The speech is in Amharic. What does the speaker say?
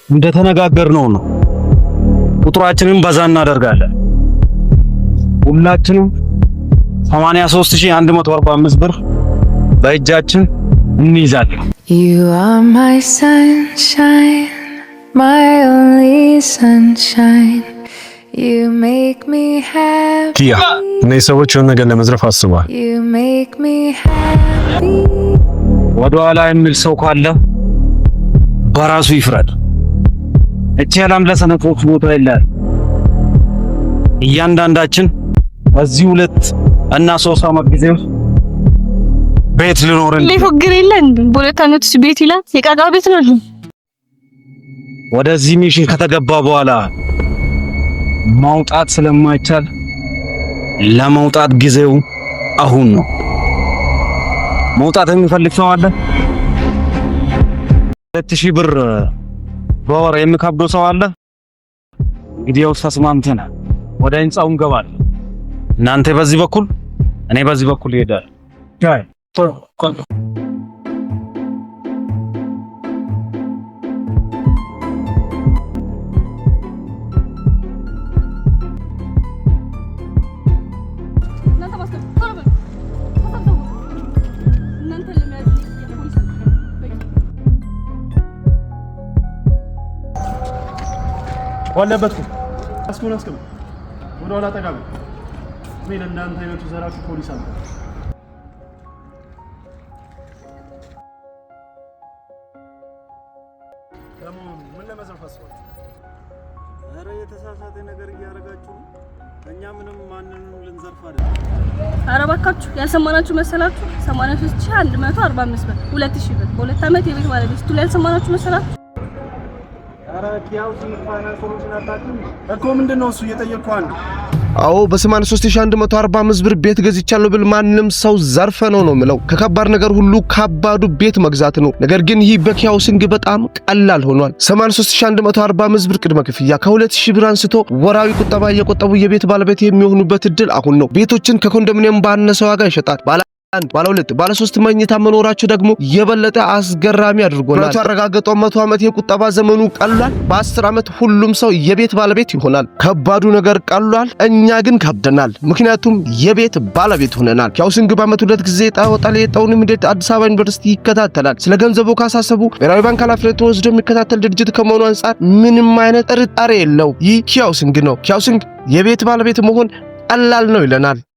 እንደተነጋገርነው ነው ቁጥራችንን በዛ እናደርጋለን ሁላችንም 83145 ብር በእጃችን እንይዛለን You are my sunshine my only sunshine You make me happy ኪያ እነዚህ ሰዎች የሆነ ነገር ለመዝረፍ አስበዋል You make me happy ወደኋላ የሚል ሰው ካለ በራሱ ይፍረድ እቺ ያለም ለሰነፎች ቦታ ይላል እያንዳንዳችን በዚህ 2 እና 3 አመት ጊዜ ቤት ልኖርን ሊፎግር ይላል በሁለት አመት ቤት ይላል የቃቃ ቤት ነው ወደዚህ ሚሽን ከተገባ በኋላ ማውጣት ስለማይቻል ለማውጣት ጊዜው አሁን ነው መውጣት የሚፈልግ ሰው አለ 2000 ብር በወር የሚከብደው ሰው አለ እንግዲህ ያው ተስማምተናል ወደ ህንጻው እንገባለን እናንተ በዚህ በኩል እኔ በዚህ በኩል ይሄዳል ጃይ ቶሎ ቆንጆ ወለበት አስኮናስከም ወደ ኋላ ተጋብ ምን እናንተ አይነቱ ዘራፊ ፖሊስ አለ ምን ለመዘርፍ አስባችሁ ኧረ የተሳሳተ ነገር እያደረጋችሁ እኛ ምንም ማንንም ልንዘርፍ አይደል ኧረ እባካችሁ ያልሰማናችሁ መሰላችሁ 83145 ብር 2000 ብር በሁለት አመት የቤት ባለቤት ቱል ያልሰማናችሁ መሰላችሁ ኧረ ኪያው ፋይናንስ ሶሉሽን አታውቅም እኮ ምንድነው እሱ እየጠየቅኩህ አንድ አዎ በ83145 ብር ቤት ገዝቻለሁ ብል ማንንም ሰው ዘርፈ ነው የምለው ከከባድ ነገር ሁሉ ከባዱ ቤት መግዛት ነው ነገር ግን ይህ በኪያው ስንግ በጣም ቀላል ሆኗል 83145 ብር ቅድመ ክፍያ ከ2000 ብር አንስቶ ወራዊ ቁጠባ እየቆጠቡ የቤት ባለቤት የሚሆኑበት እድል አሁን ነው ቤቶችን ከኮንዶሚኒየም ባነሰ ዋጋ ይሸጣል ባለ 2 ባለ 3 መኝታ መኖራቸው ደግሞ የበለጠ አስገራሚ አድርጎናል ተረጋግጦ 100 አመት የቁጠባ ዘመኑ ቀሏል በ10 አመት ሁሉም ሰው የቤት ባለቤት ይሆናል ከባዱ ነገር ቀሏል እኛ ግን ከብደናል ምክንያቱም የቤት ባለቤት ሆነናል ያው ስንግ በአመት 2 ጊዜ ጣወጣለ የጣውን ምድት አዲስ አበባ ዩኒቨርሲቲ ይከታተላል ስለ ገንዘቡ ካሳሰቡ ብሔራዊ ባንክ ኃላፊነት ወስዶ የሚከታተል ድርጅት ከመሆኑ አንፃር ምንም አይነት ጥርጣሬ የለው ይህ ኪያው ስንግ ነው ኪያው ስንግ የቤት ባለቤት መሆን ቀላል ነው ይለናል